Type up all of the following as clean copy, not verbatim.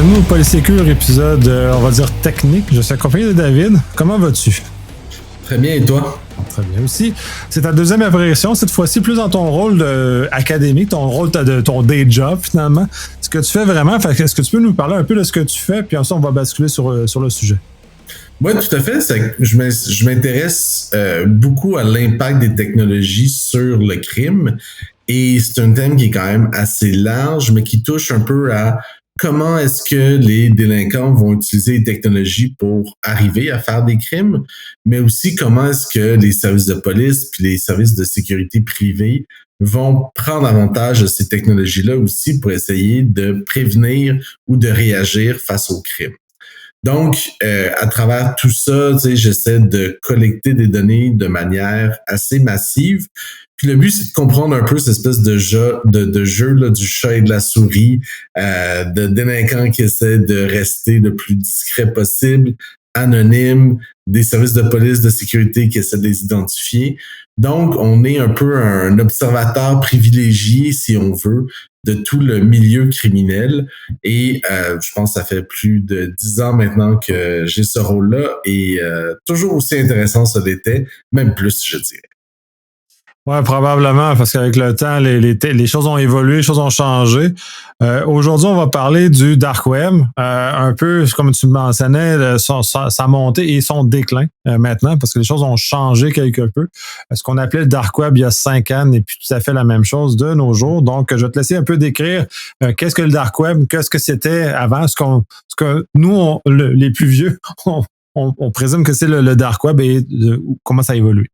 bienvenue au Polysécure, épisode, on va dire technique. Je suis accompagné de David. Comment vas-tu? Très bien, et toi? Très bien aussi. C'est ta deuxième apparition, cette fois-ci plus dans ton rôle académique, ton rôle de ton day job finalement. Ce que tu fais vraiment, est-ce que tu peux nous parler un peu de ce que tu fais, puis ensuite on va basculer sur le sujet. Oui, tout à fait. Je m'intéresse beaucoup à l'impact des technologies sur le crime. Et c'est un thème qui est quand même assez large, mais qui touche un peu à comment est-ce que les délinquants vont utiliser les technologies pour arriver à faire des crimes, mais aussi comment est-ce que les services de police puis les services de sécurité privés vont prendre avantage de ces technologies-là aussi pour essayer de prévenir ou de réagir face aux crimes. Donc, à travers tout ça, j'essaie de collecter des données de manière assez massive. Puis le but, c'est de comprendre un peu cette espèce de jeu là, du chat et de la souris, de délinquants qui essaient de rester le plus discret possible, anonymes, des services de police, de sécurité qui essaient de les identifier. Donc, on est un peu un observateur privilégié, si on veut, de tout le milieu criminel. Et je pense que ça fait plus de 10 ans maintenant que j'ai ce rôle-là et toujours aussi intéressant ça l'était, même plus, je dirais. Ouais, probablement, parce qu'avec le temps, les choses ont évolué, les choses ont changé. Aujourd'hui, on va parler du dark web, un peu comme tu mentionnais, sa montée et son déclin maintenant, parce que les choses ont changé quelque peu. Ce qu'on appelait le dark web il y a 5 ans n'est plus tout à fait la même chose de nos jours. Donc, je vais te laisser un peu décrire qu'est-ce que le dark web, qu'est-ce que c'était avant, ce que nous, les plus vieux, on présume que c'est le dark web et comment ça évolue.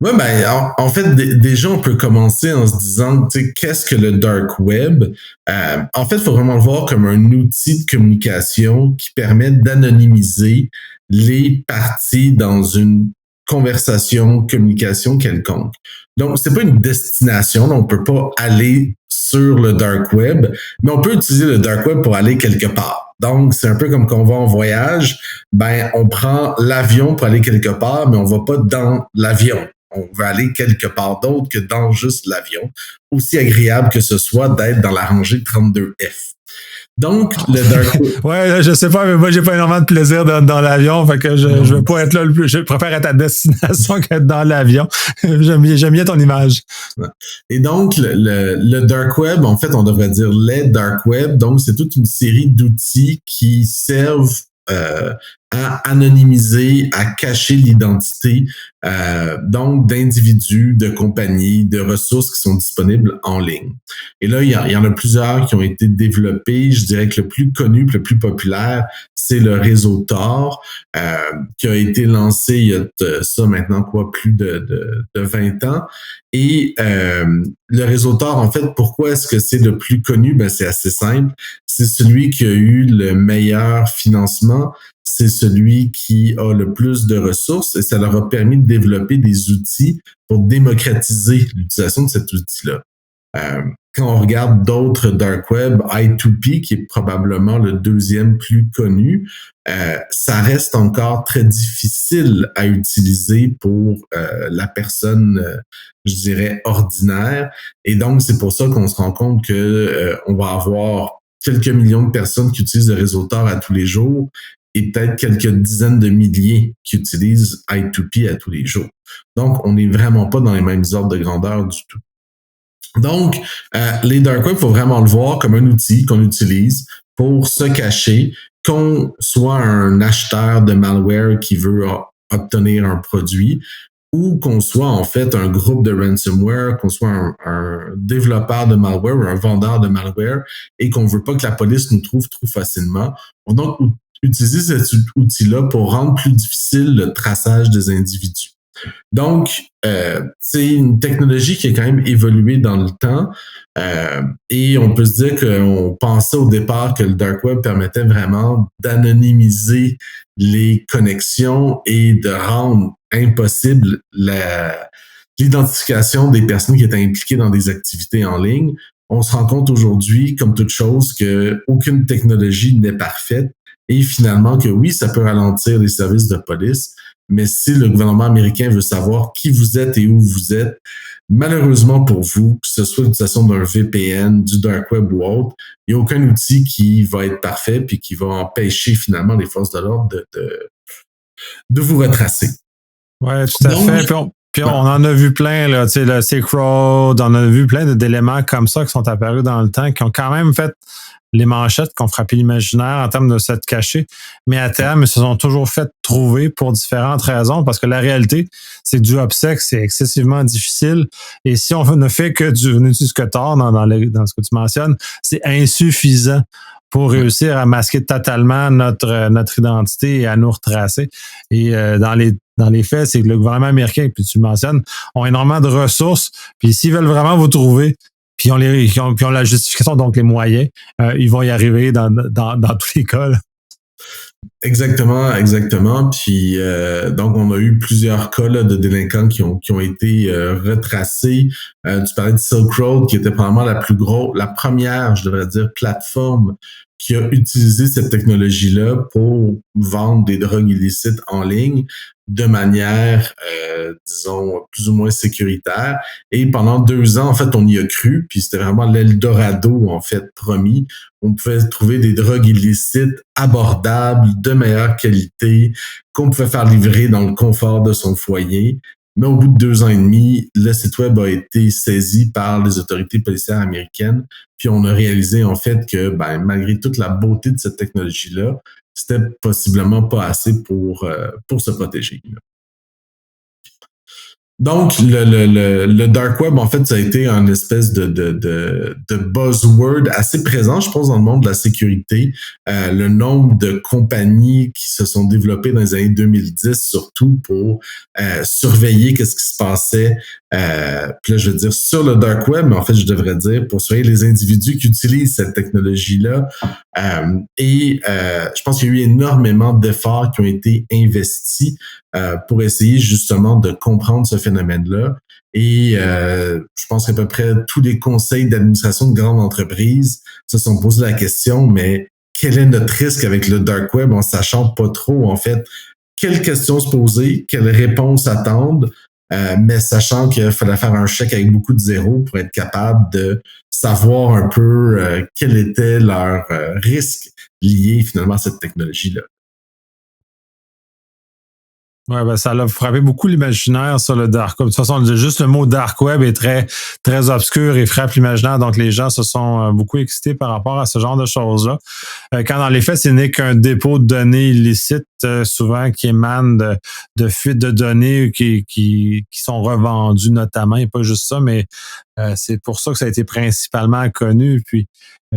Oui, ben, en fait, déjà, on peut commencer en se disant, tu sais, qu'est-ce que le dark web? En fait, il faut vraiment le voir comme un outil de communication qui permet d'anonymiser les parties dans une conversation, communication quelconque. Donc, c'est pas une destination, donc on peut pas aller sur le dark web, mais on peut utiliser le dark web pour aller quelque part. Donc, c'est un peu comme quand on va en voyage, ben, on prend l'avion pour aller quelque part, mais on va pas dans l'avion. On veut aller quelque part d'autre que dans juste l'avion. Aussi agréable que ce soit d'être dans la rangée 32F. Donc, le dark web. Ouais, je sais pas, mais moi, j'ai pas énormément de plaisir dans l'avion, fait que je veux pas être là le plus. Je préfère être à destination qu'être dans l'avion. J'aime bien ton image. Et donc, le dark web, en fait, on devrait dire les dark web. Donc, c'est toute une série d'outils qui servent à anonymiser, à cacher l'identité donc d'individus, de compagnies, de ressources qui sont disponibles en ligne. Et là, il y en a plusieurs qui ont été développés. Je dirais que le plus connu, le plus populaire, c'est le réseau Tor, qui a été lancé il y a ça maintenant plus de 20 ans. Et le réseau Tor, en fait, pourquoi est-ce que c'est le plus connu? Ben, c'est assez simple. C'est celui qui a eu le meilleur financement. C'est celui qui a le plus de ressources et ça leur a permis de développer des outils pour démocratiser l'utilisation de cet outil-là. Quand on regarde d'autres dark web, I2P, qui est probablement le deuxième plus connu, ça reste encore très difficile à utiliser pour la personne, je dirais, ordinaire. Et donc, c'est pour ça qu'on se rend compte que on va avoir quelques millions de personnes qui utilisent le réseau Tor à tous les jours et peut-être quelques dizaines de milliers qui utilisent I2P à tous les jours. Donc, on n'est vraiment pas dans les mêmes ordres de grandeur du tout. Donc, les dark web, il faut vraiment le voir comme un outil qu'on utilise pour se cacher, qu'on soit un acheteur de malware qui veut obtenir un produit, ou qu'on soit en fait un groupe de ransomware, qu'on soit un développeur de malware ou un vendeur de malware et qu'on veut pas que la police nous trouve trop facilement. On doit donc utiliser cet outil-là pour rendre plus difficile le traçage des individus. Donc, c'est une technologie qui a quand même évolué dans le temps et on peut se dire qu'on pensait au départ que le dark web permettait vraiment d'anonymiser les connexions et de rendre impossible l'identification des personnes qui étaient impliquées dans des activités en ligne. On se rend compte aujourd'hui, comme toute chose, qu'aucune technologie n'est parfaite et finalement que oui, ça peut ralentir les services de police, Mais si le gouvernement américain veut savoir qui vous êtes et où vous êtes, malheureusement pour vous, que ce soit l'utilisation d'un VPN, du dark web ou autre, il n'y a aucun outil qui va être parfait puis qui va empêcher finalement les forces de l'ordre de vous retracer. Oui, tout à fait. Puis on en a vu plein, là, tu sais, le Silk Road, on a vu plein d'éléments comme ça qui sont apparus dans le temps, qui ont quand même fait les manchettes, qui ont frappé l'imaginaire en termes de s'être cachés, mais à terme, ils se sont toujours fait trouver pour différentes raisons, parce que la réalité, c'est que du OPSEC, c'est excessivement difficile, et si on ne fait que du Nutiscotar dans ce que tu mentionnes, c'est insuffisant pour réussir à masquer totalement notre identité et à nous retracer. Et dans les faits, c'est que le gouvernement américain, puis tu le mentionnes, ont énormément de ressources. Puis s'ils veulent vraiment vous trouver, puis ils ont la justification, donc les moyens, ils vont y arriver dans tous les cas. Là. Exactement. Puis donc on a eu plusieurs cas là, de délinquants qui ont été retracés. Tu parlais de Silk Road, qui était probablement la première, je devrais dire, plateforme qui a utilisé cette technologie-là pour vendre des drogues illicites en ligne de manière, disons, plus ou moins sécuritaire. Et pendant 2 ans, en fait, on y a cru, puis c'était vraiment l'Eldorado, en fait, promis. On pouvait trouver des drogues illicites abordables, de meilleure qualité, qu'on pouvait faire livrer dans le confort de son foyer. Mais au bout de 2 ans et demi, le site web a été saisi par les autorités policières américaines. Puis on a réalisé en fait que malgré toute la beauté de cette technologie-là, c'était possiblement pas assez pour se protéger. Donc, le dark web, en fait, ça a été un espèce de buzzword assez présent, je pense, dans le monde de la sécurité. Le nombre de compagnies qui se sont développées dans les années 2010, surtout pour surveiller qu'est-ce qui se passait. Puis là, je veux dire sur le dark web, mais en fait, je devrais dire pour surveiller les individus qui utilisent cette technologie-là. Je pense qu'il y a eu énormément d'efforts qui ont été investis pour essayer justement de comprendre ce phénomène-là. Et je pense qu'à peu près tous les conseils d'administration de grandes entreprises se sont posés la question, mais quel est notre risque avec le dark web en sachant pas trop, en fait, quelles questions se poser, quelles réponses attendre, mais sachant qu'il fallait faire un chèque avec beaucoup de zéros pour être capable de savoir un peu quel était leur risque lié finalement à cette technologie-là. Ouais, ça a frappé beaucoup l'imaginaire sur le dark web. De toute façon, juste le mot dark web est très, très obscur et frappe l'imaginaire. Donc, les gens se sont beaucoup excités par rapport à ce genre de choses-là. Quand dans les faits, ce n'est qu'un dépôt de données illicites, souvent qui émanent de fuites de données qui sont revendues notamment, et pas juste ça, mais c'est pour ça que ça a été principalement connu. Puis,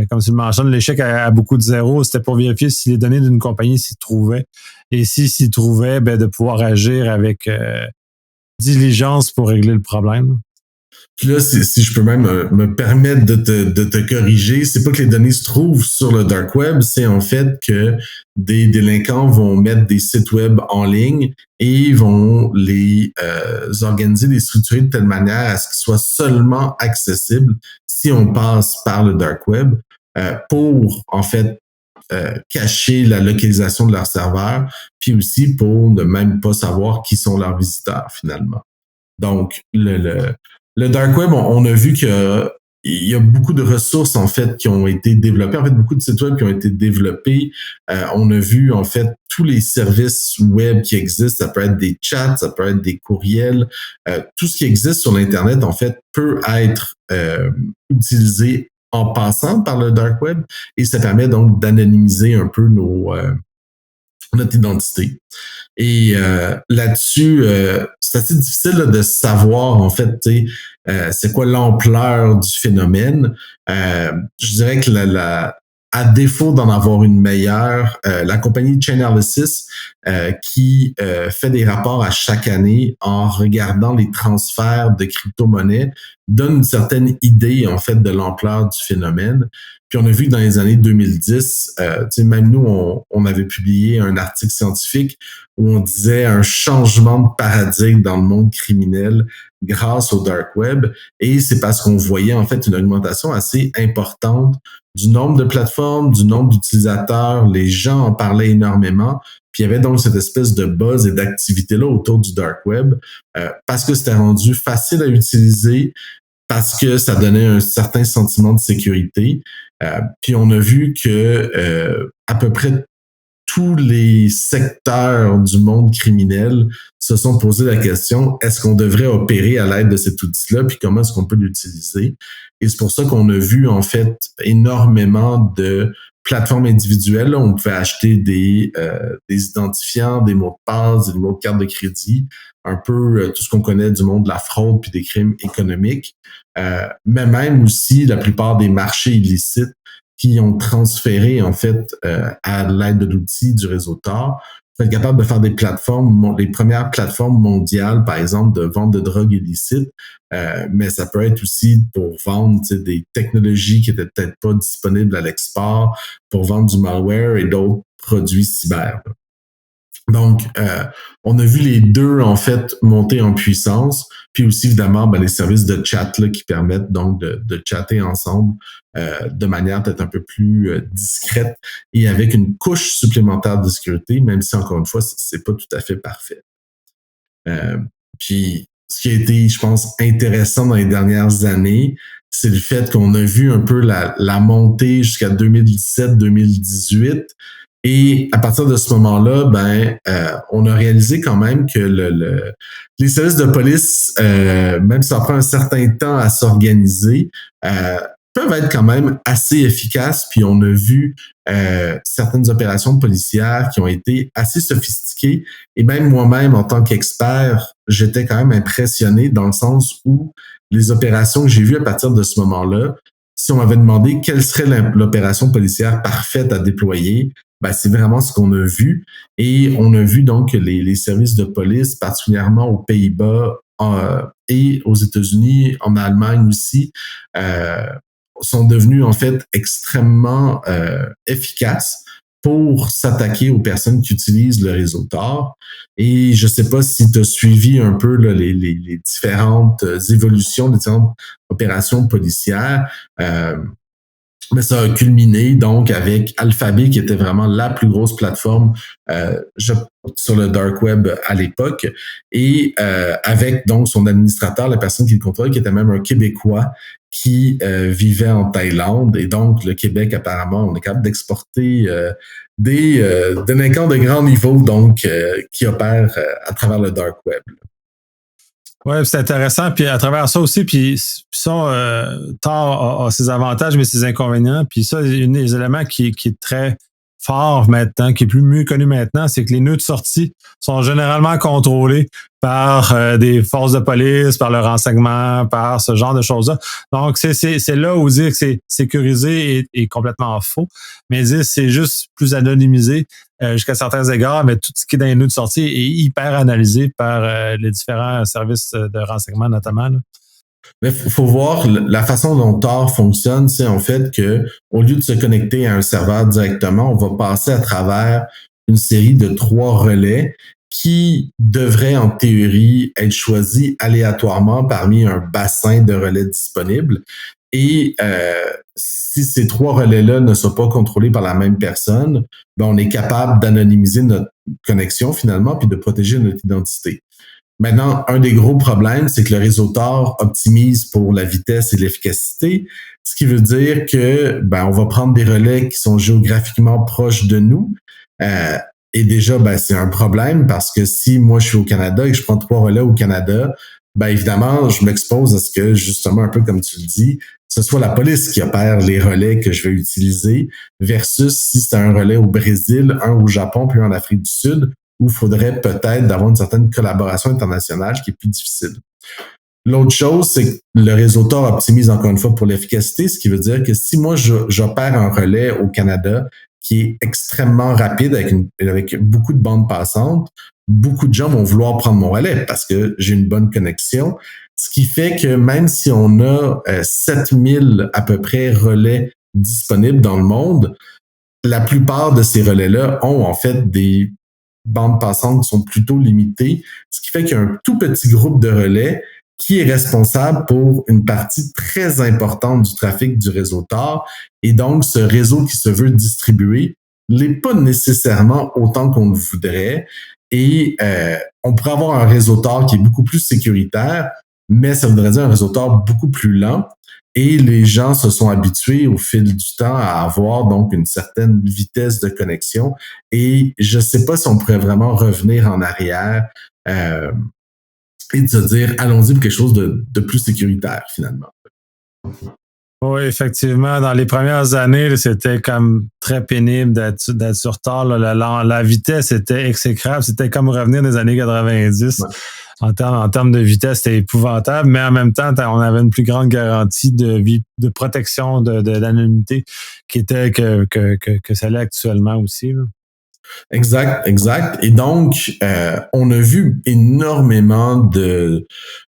comme tu le mentionnes, l'échec à beaucoup de zéros, c'était pour vérifier si les données d'une compagnie s'y trouvaient. Et s'y trouvaient, de pouvoir agir avec diligence pour régler le problème. Puis là, si je peux même me permettre de te corriger, c'est pas que les données se trouvent sur le dark web, c'est en fait que des délinquants vont mettre des sites web en ligne et vont les organiser, les structurer de telle manière à ce qu'ils soient seulement accessibles si on passe par le dark web pour, en fait, cacher la localisation de leur serveur, puis aussi pour ne même pas savoir qui sont leurs visiteurs, finalement. Donc, le dark web, on a vu qu'il y a beaucoup de ressources, en fait, qui ont été développées. En fait, beaucoup de sites web qui ont été développés. On a vu, en fait, tous les services web qui existent. Ça peut être des chats, ça peut être des courriels. Tout ce qui existe sur l'Internet, en fait, peut être utilisé en passant par le dark web et ça permet donc d'anonymiser un peu notre identité. Et là-dessus, c'est assez difficile là, de savoir en fait c'est quoi l'ampleur du phénomène. Je dirais que à défaut d'en avoir une meilleure, la compagnie Chainalysis qui fait des rapports à chaque année en regardant les transferts de crypto-monnaies donne une certaine idée en fait de l'ampleur du phénomène. Puis on a vu que dans les années 2010, même nous, on avait publié un article scientifique où on disait un changement de paradigme dans le monde criminel grâce au dark web. Et c'est parce qu'on voyait en fait une augmentation assez importante du nombre de plateformes, du nombre d'utilisateurs. Les gens en parlaient énormément. Puis il y avait donc cette espèce de buzz et d'activité-là autour du dark web parce que c'était rendu facile à utiliser, parce que ça donnait un certain sentiment de sécurité. Puis on a vu que à peu près tous les secteurs du monde criminel se sont posé la question, est-ce qu'on devrait opérer à l'aide de cet outil-là, puis comment est-ce qu'on peut l'utiliser? Et c'est pour ça qu'on a vu, en fait, énormément de plateformes individuelles. Là, on pouvait acheter des identifiants, des mots de passe, des numéros de carte de crédit, un peu tout ce qu'on connaît du monde de la fraude puis des crimes économiques. Mais même aussi, la plupart des marchés illicites qui ont transféré, en fait, à l'aide de l'outil du réseau Tor, pour être capable de faire des plateformes, les premières plateformes mondiales, par exemple, de vente de drogue illicite, mais ça peut être aussi pour vendre des technologies qui étaient peut-être pas disponibles à l'export, pour vendre du malware et d'autres produits cyber. Donc, on a vu les deux, en fait, monter en puissance. Puis aussi, évidemment, les services de chat là, qui permettent donc de chatter ensemble de manière peut-être un peu plus discrète et avec une couche supplémentaire de sécurité, même si, encore une fois, c'est pas tout à fait parfait. Puis, ce qui a été, je pense, intéressant dans les dernières années, c'est le fait qu'on a vu un peu la montée jusqu'à 2017-2018. Et à partir de ce moment-là, on a réalisé quand même que les services de police, même si ça prend un certain temps à s'organiser, peuvent être quand même assez efficaces. Puis on a vu certaines opérations policières qui ont été assez sophistiquées. Et même moi-même, en tant qu'expert, j'étais quand même impressionné dans le sens où les opérations que j'ai vues à partir de ce moment-là, si on m'avait demandé quelle serait l'opération policière parfaite à déployer, c'est vraiment ce qu'on a vu. Et on a vu donc que les services de police, particulièrement aux Pays-Bas et aux États-Unis, en Allemagne aussi, sont devenus en fait extrêmement efficaces pour s'attaquer aux personnes qui utilisent le réseau Tor. Et je ne sais pas si tu as suivi un peu là, les différentes évolutions, les différentes opérations policières. Mais ça a culminé donc avec Alphabet, qui était vraiment la plus grosse plateforme sur le dark web à l'époque, et avec donc son administrateur, la personne qui le contrôlait, qui était même un Québécois qui vivait en Thaïlande. Et donc, le Québec, apparemment, on est capable d'exporter des délinquants de grand niveau, donc qui opèrent à travers le dark web. Oui, c'est intéressant. Puis à travers ça aussi, puis ça, Tor a ses avantages, mais ses inconvénients. Puis ça, un des éléments qui est très fort maintenant, qui est plus mieux connu maintenant, c'est que les nœuds de sortie sont généralement contrôlés par des forces de police, par le renseignement, par ce genre de choses-là. Donc, c'est là où dire que c'est sécurisé est complètement faux. Mais dire c'est juste plus anonymisé jusqu'à certains égards, mais tout ce qui est dans les nœuds de sortie est hyper analysé par les différents services de renseignement, notamment. Là. Mais faut voir la façon dont Tor fonctionne, c'est en fait que au lieu de se connecter à un serveur directement, on va passer à travers une série de 3 relais qui devraient en théorie être choisis aléatoirement parmi un bassin de relais disponibles. Et si ces 3 relais-là ne sont pas contrôlés par la même personne, on est capable d'anonymiser notre connexion finalement puis de protéger notre identité. Maintenant, un des gros problèmes, c'est que le réseau Tor optimise pour la vitesse et l'efficacité, ce qui veut dire que on va prendre des relais qui sont géographiquement proches de nous. Et déjà, c'est un problème parce que si moi je suis au Canada et que je prends 3 relais au Canada, évidemment, je m'expose à ce que, justement, un peu comme tu le dis, ce soit la police qui opère les relais que je vais utiliser versus si c'est un relais au Brésil, un au Japon, puis un en Afrique du Sud, où il faudrait peut-être d'avoir une certaine collaboration internationale qui est plus difficile. L'autre chose, c'est que le réseau Tor optimise encore une fois pour l'efficacité, ce qui veut dire que si moi j'opère un relais au Canada qui est extrêmement rapide avec beaucoup de bandes passantes, beaucoup de gens vont vouloir prendre mon relais parce que j'ai une bonne connexion, ce qui fait que même si on a 7000 à peu près relais disponibles dans le monde, la plupart de ces relais-là ont en fait des bandes passantes qui sont plutôt limitées, ce qui fait qu'il y a un tout petit groupe de relais qui est responsable pour une partie très importante du trafic du réseau Tor. Et donc, ce réseau qui se veut distribuer l'est pas nécessairement autant qu'on le voudrait. Et on pourrait avoir un réseau Tor qui est beaucoup plus sécuritaire, mais ça voudrait dire un réseau Tor beaucoup plus lent. Et les gens se sont habitués au fil du temps à avoir donc une certaine vitesse de connexion. Et je ne sais pas si on pourrait vraiment revenir en arrière et de se dire allons-y pour quelque chose de plus sécuritaire finalement. Oui, effectivement. Dans les premières années, là, c'était comme très pénible d'être sur Tor. La vitesse était exécrable. C'était comme revenir des années 90. Ouais. En termes de vitesse, c'était épouvantable, mais en même temps, on avait une plus grande garantie de protection de l'anonymité qui était que celle-là actuellement aussi. Là. Exact. Et donc, on a vu énormément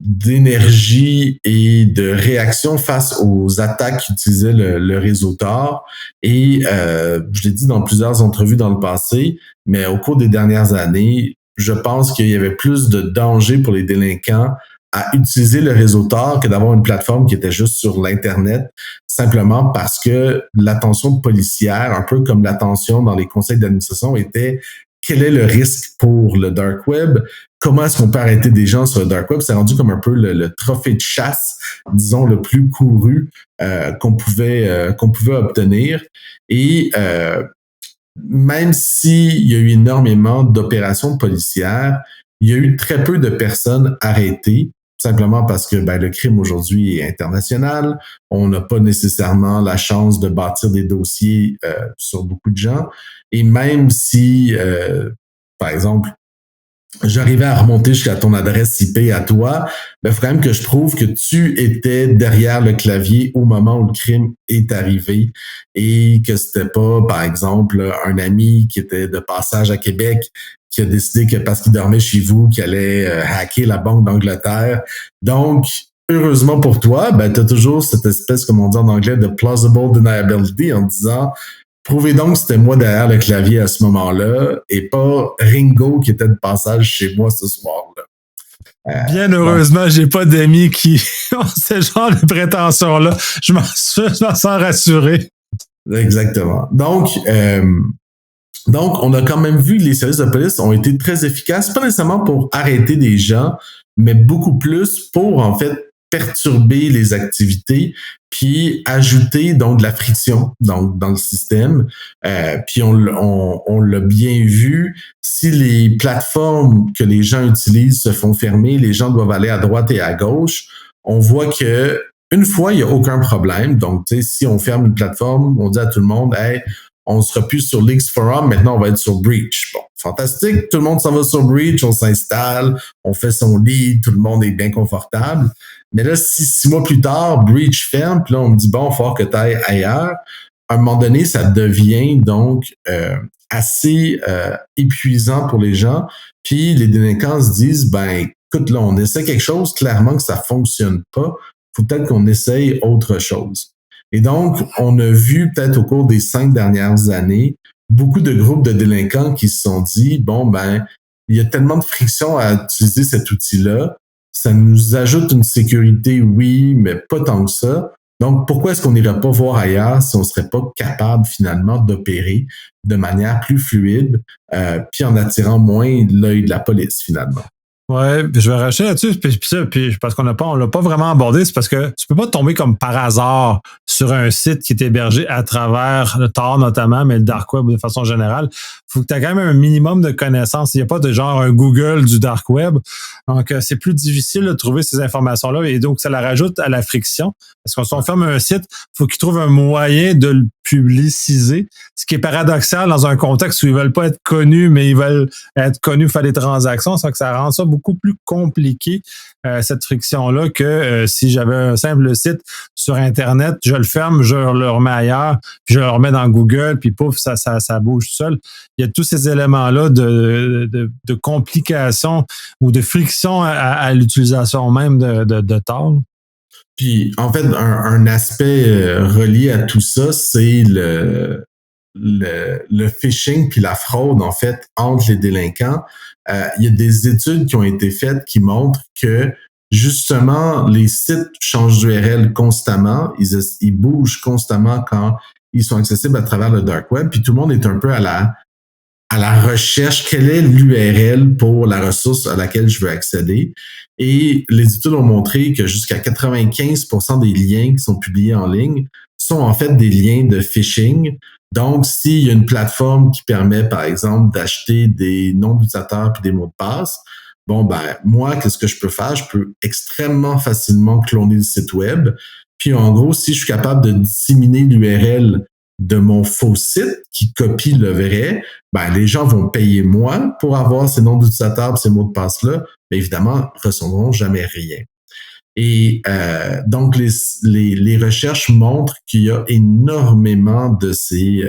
d'énergie et de réaction face aux attaques qui utilisaient le réseau Tor. Et je l'ai dit dans plusieurs entrevues dans le passé, mais au cours des dernières années, je pense qu'il y avait plus de danger pour les délinquants à utiliser le réseau Tor que d'avoir une plateforme qui était juste sur l'Internet, simplement parce que l'attention policière, un peu comme l'attention dans les conseils d'administration, était quel est le risque pour le Dark Web? Comment est-ce qu'on peut arrêter des gens sur le Dark Web? C'est rendu comme un peu le trophée de chasse, disons, le plus couru qu'on pouvait obtenir. Et même s'il y a eu énormément d'opérations policières, il y a eu très peu de personnes arrêtées, simplement parce que le crime aujourd'hui est international. On n'a pas nécessairement la chance de bâtir des dossiers sur beaucoup de gens. Et même si, par exemple, j'arrivais à remonter jusqu'à ton adresse IP à toi, il faut quand même que je prouve que tu étais derrière le clavier au moment où le crime est arrivé et que c'était pas, par exemple, un ami qui était de passage à Québec qui a décidé que parce qu'il dormait chez vous, qu'il allait hacker la Banque d'Angleterre. Donc, heureusement pour toi, tu as toujours cette espèce, comme on dit en anglais, de plausible deniability en disant prouvez donc que c'était moi derrière le clavier à ce moment-là et pas Ringo qui était de passage chez moi ce soir-là. Bien heureusement, j'ai pas d'amis qui ont ce genre de prétention-là. Je m'en sens rassuré. Exactement. Donc, on a quand même vu que les services de police ont été très efficaces, pas nécessairement pour arrêter des gens, mais beaucoup plus pour, en fait, perturber les activités, puis ajouter donc de la friction donc, dans le système. Puis on l'a bien vu, si les plateformes que les gens utilisent se font fermer, les gens doivent aller à droite et à gauche, on voit que une fois, il n'y a aucun problème. Donc, tu sais, si on ferme une plateforme, on dit à tout le monde, hey, on ne sera plus sur l'X Forum, maintenant on va être sur Breach. Bon, fantastique, tout le monde s'en va sur Breach, on s'installe, on fait son lead, tout le monde est bien confortable. Mais là, 6 mois plus tard, Breach ferme, puis là, on me dit, bon, il va falloir que tu ailles ailleurs. À un moment donné, ça devient donc assez épuisant pour les gens. Puis les délinquants se disent, écoute, là, on essaie quelque chose, clairement que ça fonctionne pas. Faut peut-être qu'on essaye autre chose. Et donc, on a vu peut-être au cours des 5 dernières années, beaucoup de groupes de délinquants qui se sont dit, il y a tellement de friction à utiliser cet outil-là, ça nous ajoute une sécurité, oui, mais pas tant que ça. Donc, pourquoi est-ce qu'on n'irait pas voir ailleurs si on serait pas capable finalement d'opérer de manière plus fluide, puis en attirant moins l'œil de la police finalement? Ouais, je vais racheter là-dessus, puis parce qu'on l'a pas vraiment abordé, c'est parce que tu peux pas tomber comme par hasard sur un site qui est hébergé à travers le Tor notamment, mais le Dark Web de façon générale. Faut que tu aies quand même un minimum de connaissances. Il n'y a pas de genre un Google du Dark Web. Donc, c'est plus difficile de trouver ces informations-là et donc ça la rajoute à la friction. Parce qu'on si on ferme un site, faut qu'ils trouvent un moyen de le publiciser, ce qui est paradoxal dans un contexte où ils veulent pas être connus, mais ils veulent être connus pour faire des transactions. Ça que ça rend ça beaucoup plus compliqué, cette friction-là, que si j'avais un simple site sur Internet, je le ferme, je le remets ailleurs, puis je le remets dans Google, puis pouf, ça bouge tout seul. Il y a tous ces éléments-là de complications ou de friction à l'utilisation même de Tor. Puis, en fait, un aspect relié à tout ça, c'est le phishing puis la fraude, en fait, entre les délinquants. Il y a des études qui ont été faites qui montrent que justement, les sites changent d'URL constamment, ils bougent constamment quand ils sont accessibles à travers le dark web, puis tout le monde est un peu à la recherche, quelle est l'URL pour la ressource à laquelle je veux accéder. Et les études ont montré que jusqu'à 95% des liens qui sont publiés en ligne sont en fait des liens de phishing. Donc, s'il y a une plateforme qui permet, par exemple, d'acheter des noms d'utilisateurs puis des mots de passe, bon, ben, moi, qu'est-ce que je peux faire? Je peux extrêmement facilement cloner le site web. Puis, en gros, si je suis capable de disséminer l'URL de mon faux site qui copie le vrai, ben, les gens vont payer moins pour avoir ces noms d'utilisateurs et ces mots de passe-là, mais évidemment, ne recevront jamais rien. Et donc, les recherches montrent qu'il y a énormément de ces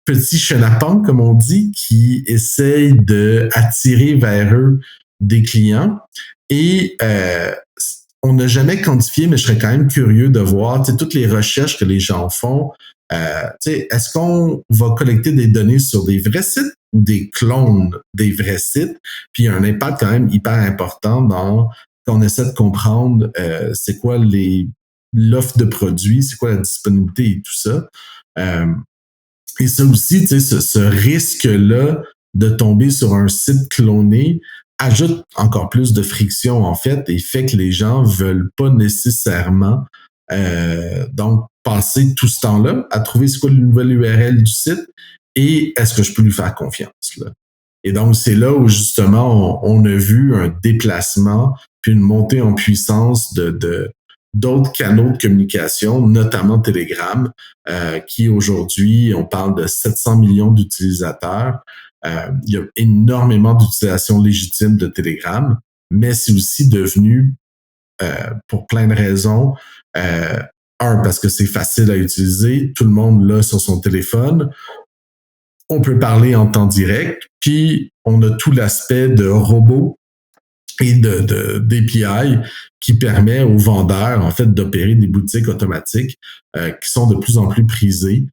petits chenapans, comme on dit, qui essayent d'attirer vers eux des clients. Et on n'a jamais quantifié, mais je serais quand même curieux de voir toutes les recherches que les gens font. Est-ce qu'on va collecter des données sur des vrais sites ou des clones des vrais sites? Puis il y a un impact quand même hyper important quand on essaie de comprendre c'est quoi l'offre de produits, c'est quoi la disponibilité et tout ça. Et ça aussi, ce risque-là de tomber sur un site cloné ajoute encore plus de friction, en fait, et fait que les gens veulent pas nécessairement donc passer tout ce temps-là à trouver c'est quoi le nouvel URL du site et est-ce que je peux lui faire confiance, là. Et donc, c'est là où, justement, on a vu un déplacement puis une montée en puissance d'autres canaux de communication, notamment Telegram, qui aujourd'hui, on parle de 700 millions d'utilisateurs. Il y a énormément d'utilisation légitime de Telegram, mais c'est aussi devenu, pour plein de raisons, parce que c'est facile à utiliser, tout le monde l'a sur son téléphone, on peut parler en temps direct, puis on a tout l'aspect de robot et d'API qui permet aux vendeurs, en fait, d'opérer des boutiques automatiques qui sont de plus en plus prisées.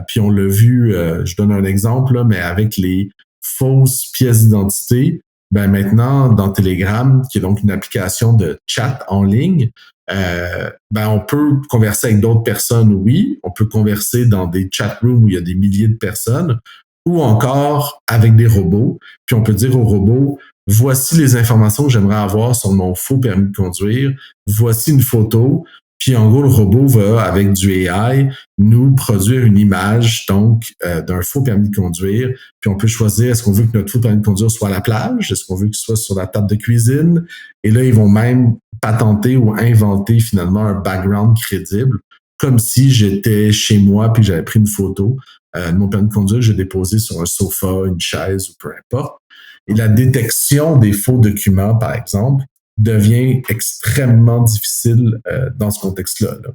Puis on l'a vu, je donne un exemple, là, mais avec les fausses pièces d'identité, ben maintenant, dans Telegram, qui est donc une application de chat en ligne, ben on peut converser avec d'autres personnes, oui. On peut converser dans des chat rooms où il y a des milliers de personnes, ou encore avec des robots. Puis on peut dire aux robots, voici les informations que j'aimerais avoir sur mon faux permis de conduire. Voici une photo. Puis en gros, le robot va, avec du AI, nous produire une image donc d'un faux permis de conduire. Puis on peut choisir, est-ce qu'on veut que notre faux permis de conduire soit à la plage? Est-ce qu'on veut qu'il soit sur la table de cuisine? Et là, ils vont même patenter ou inventer finalement un background crédible, comme si j'étais chez moi puis j'avais pris une photo de mon permis de conduire, j'ai déposé sur un sofa, une chaise ou peu importe. Et la détection des faux documents, par exemple, devient extrêmement difficile dans ce contexte-là. Là.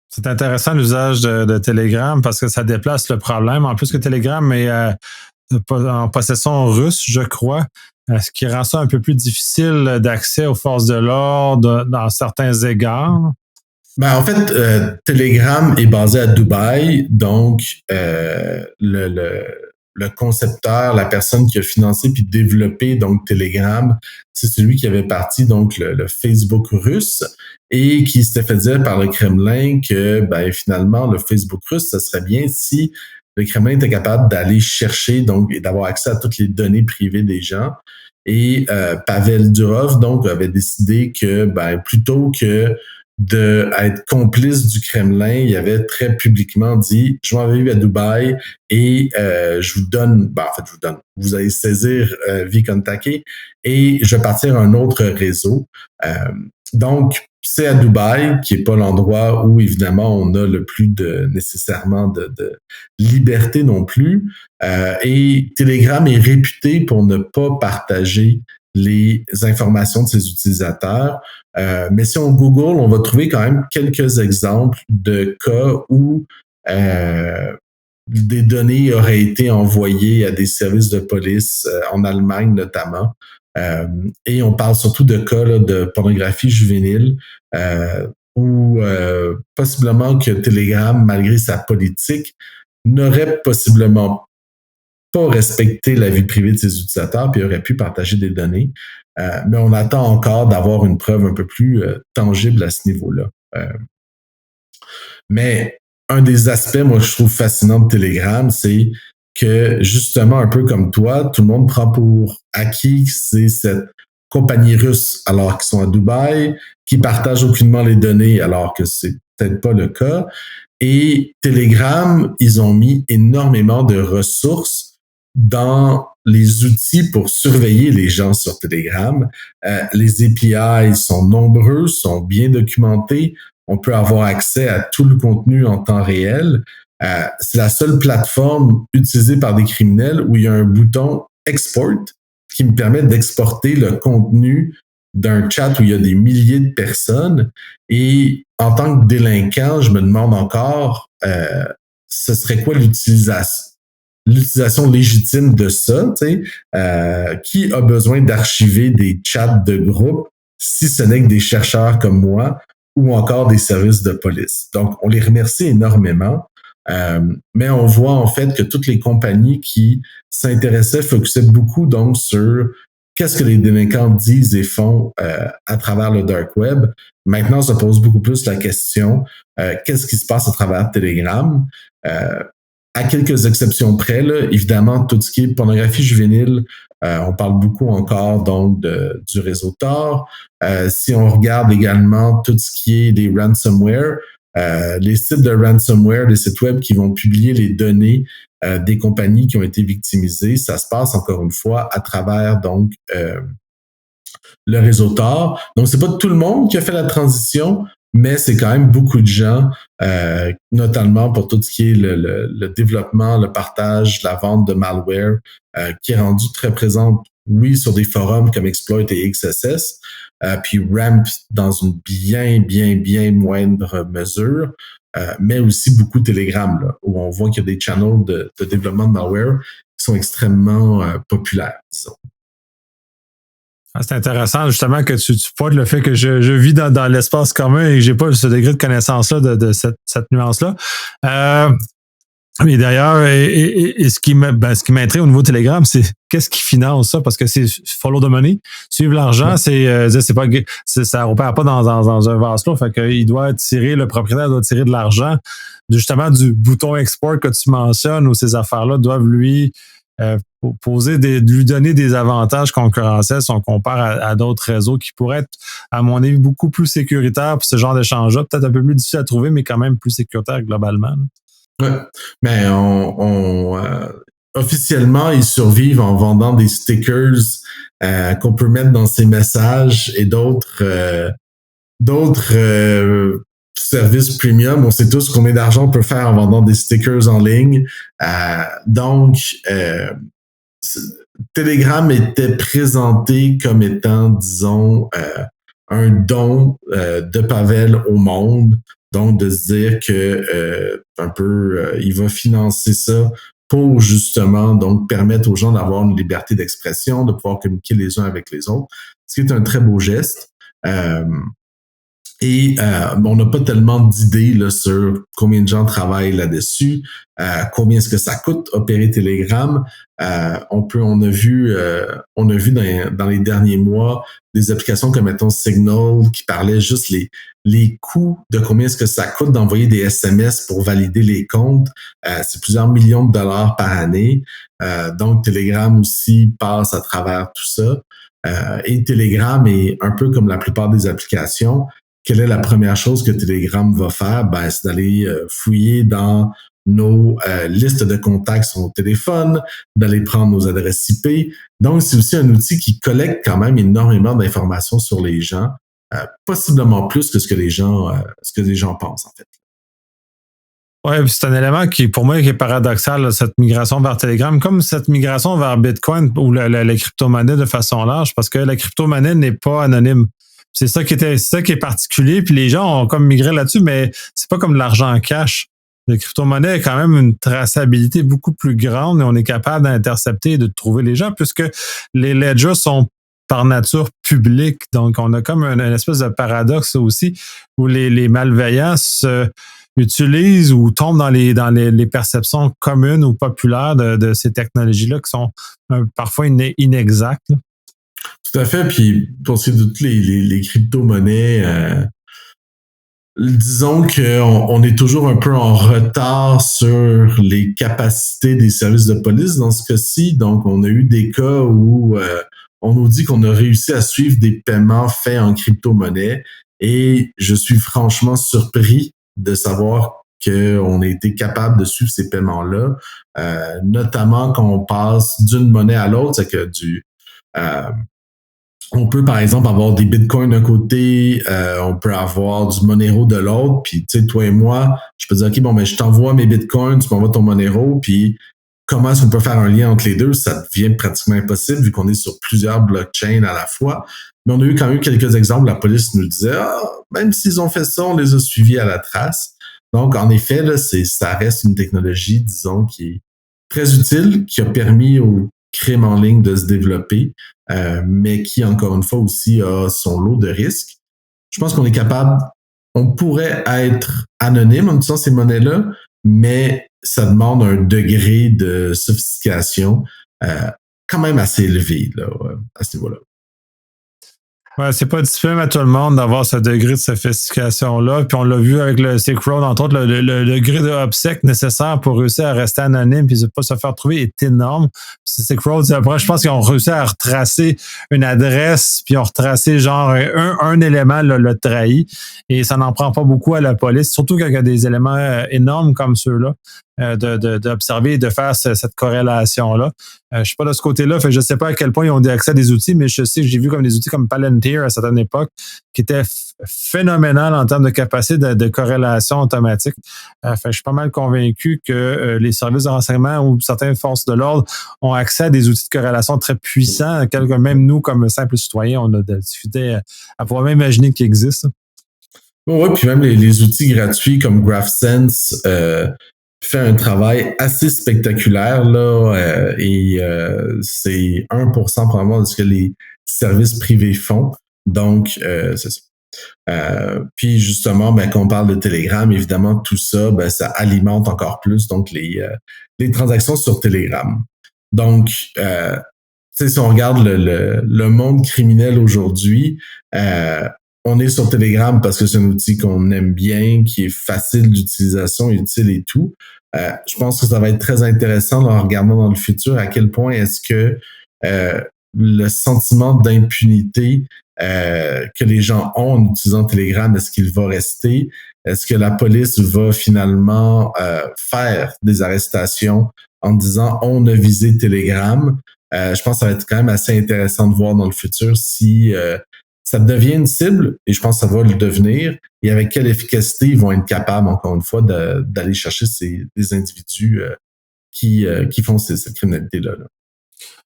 C'est intéressant l'usage de Telegram parce que ça déplace le problème. En plus que Telegram est en possession russe, je crois, ce qui rend ça un peu plus difficile d'accès aux forces de l'ordre dans certains égards. Ben, en fait, Telegram est basé à Dubaï, donc le concepteur, la personne qui a financé puis développé donc Telegram, c'est celui qui avait parti donc le Facebook russe et qui s'était fait dire par le Kremlin que ben finalement le Facebook russe, ça serait bien si le Kremlin était capable d'aller chercher donc et d'avoir accès à toutes les données privées des gens. Et Pavel Durov donc avait décidé que ben plutôt que d'être complice du Kremlin, il avait très publiquement dit « Je m'en vais vivre à Dubaï et je vous donne, ben en fait, je vous donne, vous allez saisir Vkontakte et je vais partir à un autre réseau. » Donc, c'est à Dubaï, qui est pas l'endroit où, évidemment, on a le plus nécessairement de liberté non plus. Et Telegram est réputé pour ne pas partager les informations de ses utilisateurs. Mais si on Google, on va trouver quand même quelques exemples de cas où des données auraient été envoyées à des services de police en Allemagne notamment. Et on parle surtout de cas là, de pornographie juvénile où possiblement que Telegram, malgré sa politique, n'aurait possiblement pas respecté la vie privée de ses utilisateurs puis aurait pu partager des données. Mais on attend encore d'avoir une preuve un peu plus tangible à ce niveau-là. Mais un des aspects, moi, je trouve fascinant de Telegram, c'est que justement, un peu comme toi, tout le monde prend pour acquis que c'est cette compagnie russe alors qu'ils sont à Dubaï, qui partagent aucunement les données alors que c'est peut-être pas le cas. Et Telegram, ils ont mis énormément de ressources dans les outils pour surveiller les gens sur Telegram. Les API sont nombreux, sont bien documentés. On peut avoir accès à tout le contenu en temps réel. C'est la seule plateforme utilisée par des criminels où il y a un bouton Export qui me permet d'exporter le contenu d'un chat où il y a des milliers de personnes. Et en tant que délinquant, je me demande encore, ce serait quoi l'utilisation légitime de ça, tu sais, qui a besoin d'archiver des chats de groupe si ce n'est que des chercheurs comme moi ou encore des services de police. Donc, on les remercie énormément, mais on voit en fait que toutes les compagnies qui s'intéressaient, focusaient beaucoup donc sur qu'est-ce que les délinquants disent et font à travers le dark web. Maintenant, se pose beaucoup plus la question, qu'est-ce qui se passe à travers Telegram? À quelques exceptions près, là, évidemment, tout ce qui est pornographie juvénile, on parle beaucoup encore donc du réseau Tor. Si on regarde également tout ce qui est des ransomware, les sites de ransomware, les sites web qui vont publier les données des compagnies qui ont été victimisées, ça se passe encore une fois à travers donc le réseau Tor. Donc, c'est pas tout le monde qui a fait la transition, mais c'est quand même beaucoup de gens, notamment pour tout ce qui est le développement, le partage, la vente de malware, qui est rendu très présente, oui, sur des forums comme Exploit et XSS, puis Ramp dans une bien moindre mesure, mais aussi beaucoup Telegram, là, où on voit qu'il y a des channels de développement de malware qui sont extrêmement populaires, disons. C'est intéressant, justement, que tu pointes le fait que je vis dans l'espace commun et que j'ai pas ce degré de connaissance-là de cette nuance-là. Mais d'ailleurs, et ce qui m'intrigue au niveau de Telegram, c'est qu'est-ce qui finance ça? Parce que c'est follow the money, suivre l'argent, c'est pas ça opère pas dans un vase clos. Fait qu'il doit tirer, le propriétaire doit tirer de l'argent, justement du bouton export que tu mentionnes, où ces affaires-là doivent lui lui donner des avantages concurrentiels si on compare à d'autres réseaux qui pourraient être, à mon avis, beaucoup plus sécuritaires pour ce genre d'échange-là. Peut-être un peu plus difficile à trouver, mais quand même plus sécuritaire globalement. Ouais. Mais officiellement, ils survivent en vendant des stickers qu'on peut mettre dans ces messages et d'autres services premium. On sait tous combien d'argent on peut faire en vendant des stickers en ligne. Donc, Telegram était présenté comme étant, disons, un don de Pavel au monde. Donc, de se dire que il va financer ça pour justement donc permettre aux gens d'avoir une liberté d'expression, de pouvoir communiquer les uns avec les autres, ce qui est un très beau geste. On n'a pas tellement d'idées là, sur combien de gens travaillent là-dessus, combien est-ce que ça coûte opérer Telegram. On a vu dans les derniers mois des applications comme mettons Signal qui parlaient juste les coûts de combien est-ce que ça coûte d'envoyer des SMS pour valider les comptes. C'est plusieurs millions de dollars par année. Donc Telegram aussi passe à travers tout ça. Et Telegram est un peu comme la plupart des applications. Quelle est la première chose que Telegram va faire? Ben, c'est d'aller fouiller dans nos listes de contacts sur nos téléphones, d'aller prendre nos adresses IP. Donc, c'est aussi un outil qui collecte quand même énormément d'informations sur les gens, possiblement plus que ce que les gens pensent, en fait. Oui, c'est un élément qui, pour moi, qui est paradoxal, là, cette migration vers Telegram, comme cette migration vers Bitcoin ou les crypto-monnaies de façon large, parce que la crypto-monnaie n'est pas anonyme. C'est ça qui est particulier, puis les gens ont comme migré là-dessus, mais c'est pas comme de l'argent en cash. La crypto-monnaie a quand même une traçabilité beaucoup plus grande et on est capable d'intercepter et de trouver les gens puisque les ledgers sont par nature publics. Donc, on a comme une espèce de paradoxe aussi où les malveillants utilisent ou tombent dans les perceptions communes ou populaires de ces technologies-là qui sont parfois inexactes. Tout à fait. Puis pour ce qui est de toutes les crypto-monnaies, disons qu'on est toujours un peu en retard sur les capacités des services de police dans ce cas-ci. Donc, on a eu des cas où on nous dit qu'on a réussi à suivre des paiements faits en crypto-monnaie et je suis franchement surpris de savoir qu'on a été capable de suivre ces paiements-là, notamment quand on passe d'une monnaie à l'autre, c'est que euh, on peut, par exemple, avoir des bitcoins d'un côté, on peut avoir du Monero de l'autre, puis tu sais, toi et moi, je peux dire, OK, bon, ben, je t'envoie mes bitcoins, tu m'envoies ton Monero, puis comment est-ce qu'on peut faire un lien entre les deux? Ça devient pratiquement impossible vu qu'on est sur plusieurs blockchains à la fois. Mais on a eu quand même quelques exemples. La police nous disait, même s'ils ont fait ça, on les a suivis à la trace. Donc, en effet, là, ça reste une technologie, disons, qui est très utile, qui a permis au crime en ligne de se développer, mais qui, encore une fois, aussi a son lot de risques. Je pense qu'on est capable, on pourrait être anonyme en utilisant ces monnaies-là, mais ça demande un degré de sophistication quand même assez élevé là, à ce niveau-là. Ouais, c'est pas difficile à tout le monde d'avoir ce degré de sophistication-là. Puis on l'a vu avec le Silk Road, entre autres, le degré de obsèque nécessaire pour réussir à rester anonyme puis ne pas se faire trouver est énorme. Silk Road, après, je pense qu'ils ont réussi à retracer une adresse, puis ils ont retracé genre un élément l'a trahi. Et ça n'en prend pas beaucoup à la police, surtout quand il y a des éléments énormes comme ceux-là. D'observer et de faire cette corrélation-là. Je ne suis pas de ce côté-là, je ne sais pas à quel point ils ont accès à des outils, mais je sais que j'ai vu comme des outils comme Palantir à certaines époques qui étaient phénoménales en termes de capacité de corrélation automatique. Je suis pas mal convaincu que les services de renseignement ou certaines forces de l'ordre ont accès à des outils de corrélation très puissants, même nous, comme simples citoyens, on a de la difficulté à pouvoir même imaginer qu'ils existent. Oui, puis même les outils gratuits comme GraphSense fait un travail assez spectaculaire là, et c'est 1% probablement de ce que les services privés font. Donc, c'est ça. Puis justement, ben, quand on parle de Telegram, évidemment, tout ça, ben, ça alimente encore plus donc les transactions sur Telegram. Donc, si on regarde le monde criminel aujourd'hui, on est sur Telegram parce que c'est un outil qu'on aime bien, qui est facile d'utilisation, utile et tout. Je pense que ça va être très intéressant en regardant dans le futur à quel point est-ce que le sentiment d'impunité que les gens ont en utilisant Telegram, est-ce qu'il va rester? Est-ce que la police va finalement faire des arrestations en disant on a visé Telegram? Je pense que ça va être quand même assez intéressant de voir dans le futur si ça devient une cible, et je pense que ça va le devenir, et avec quelle efficacité ils vont être capables, encore une fois, d'aller chercher des individus qui font cette criminalité-là. Là.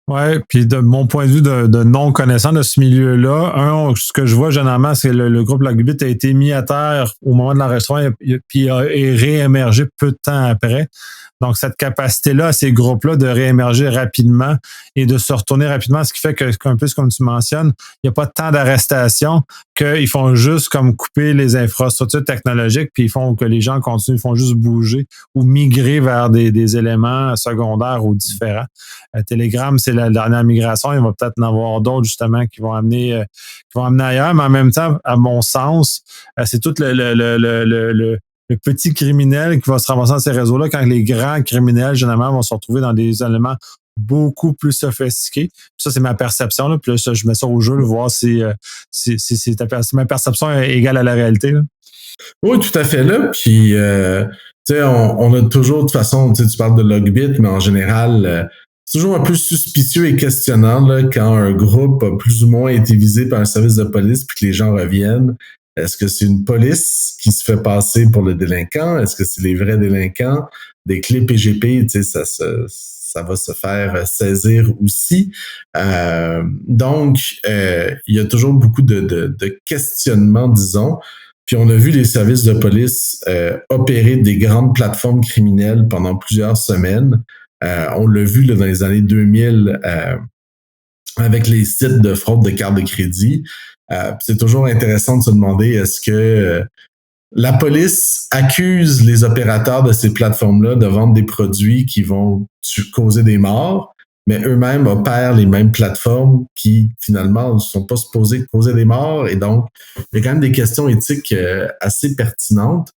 Oui, puis de mon point de vue de non-connaissant de ce milieu-là, ce que je vois généralement, c'est que le groupe Logbit a été mis à terre au moment de l'enregistrement puis est réémergé peu de temps après. Donc, cette capacité-là à ces groupes-là de réémerger rapidement et de se retourner rapidement, ce qui fait qu'un peu comme tu mentionnes, il n'y a pas tant d'arrestations qu'ils font juste comme couper les infrastructures technologiques puis ils font que les gens continuent, ils font juste bouger ou migrer vers des éléments secondaires ou différents. Telegram, c'est la dernière migration. Il va peut-être en avoir d'autres, justement, qui vont amener ailleurs. Mais en même temps, à mon sens, c'est tout le petit criminel qui va se ramasser dans ces réseaux-là quand les grands criminels, généralement, vont se retrouver dans des éléments beaucoup plus sophistiqués. Puis ça, c'est ma perception. Là. Puis là, je mets ça au jeu, là, voir si ma perception est égale à la réalité. Là. Oui, tout à fait là. Puis, tu sais, on a toujours, de toute façon, tu parles de Logbit, mais en général, c'est toujours un peu suspicieux et questionnant là, quand un groupe a plus ou moins été visé par un service de police puis que les gens reviennent. Est-ce que c'est une police qui se fait passer pour le délinquant? Est-ce que c'est les vrais délinquants? Des clés PGP, tu sais, ça va se faire saisir aussi. Donc, il y a toujours beaucoup de questionnements, disons. Puis on a vu les services de police opérer des grandes plateformes criminelles pendant plusieurs semaines. On l'a vu là, dans les années 2000 avec les sites de fraude de cartes de crédit. C'est toujours intéressant de se demander est-ce que la police accuse les opérateurs de ces plateformes-là de vendre des produits qui vont causer des morts, mais eux-mêmes opèrent les mêmes plateformes qui, finalement, ne sont pas supposées causer des morts. Et donc, il y a quand même des questions éthiques assez pertinentes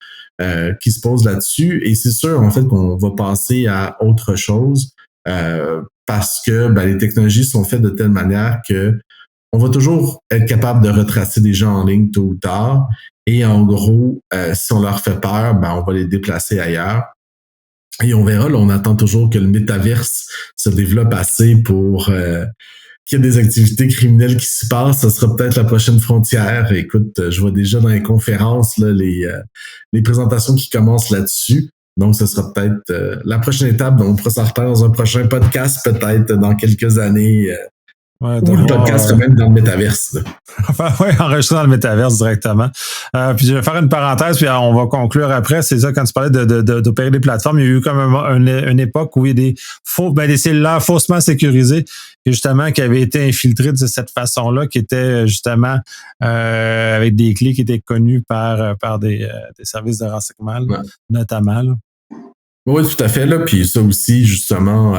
qui se posent là-dessus. Et c'est sûr, en fait, qu'on va passer à autre chose parce que les technologies sont faites de telle manière que on va toujours être capable de retracer des gens en ligne tôt ou tard. Et en gros, si on leur fait peur, on va les déplacer ailleurs. Et on verra, là, on attend toujours que le métaverse se développe assez pour qu'il y ait des activités criminelles qui s'y passent. Ça sera peut-être la prochaine frontière. Écoute, je vois déjà dans les conférences là, les présentations qui commencent là-dessus. Donc, ce sera peut-être la prochaine étape. Donc, on pourra s'en reparler dans un prochain podcast, peut-être dans quelques années. Ouais, ou le podcast même dans le métaverse. Enfin, oui, enregistré dans le métaverse directement. Puis je vais faire une parenthèse, puis on va conclure après. C'est ça, quand tu parlais d'opérer des plateformes, il y a eu comme une époque où il y a des cellulaires faussement sécurisés, et justement, qui avaient été infiltrés de cette façon-là, qui étaient justement avec des clés qui étaient connues par des services de renseignement, notamment. Là. Oui, tout à fait. Là. Puis ça aussi, justement,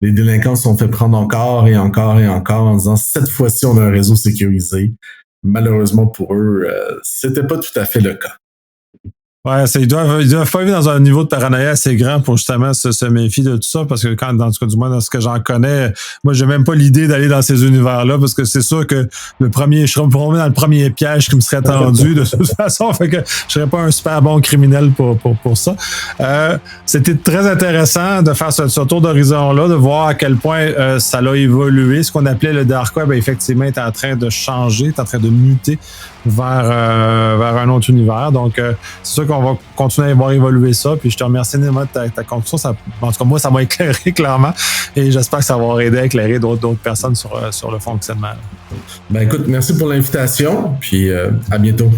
les délinquants se sont fait prendre encore et encore et encore en disant cette fois-ci, on a un réseau sécurisé. Malheureusement pour eux, c'était pas tout à fait le cas. Ouais, ils doivent pas vivre dans un niveau de paranoïa assez grand pour justement se méfier de tout ça, parce que quand, dans tout cas, du moins, dans ce que j'en connais, moi, j'ai même pas l'idée d'aller dans ces univers-là, parce que c'est sûr que je serais promis dans le premier piège qui me serait tendu, de toute façon, fait que je serais pas un super bon criminel pour ça. C'était très intéressant de faire ce tour d'horizon-là, de voir à quel point ça l'a évolué. Ce qu'on appelait le dark web, effectivement, est en train de changer, est en train de muter vers un autre univers. Donc, c'est sûr qu'on va continuer à voir évoluer ça. Puis je te remercie énormément de ta conclusion. En tout cas, moi, ça m'a éclairé clairement. Et j'espère que ça va aider à éclairer d'autres personnes sur le fonctionnement. Écoute, merci pour l'invitation. Puis à bientôt.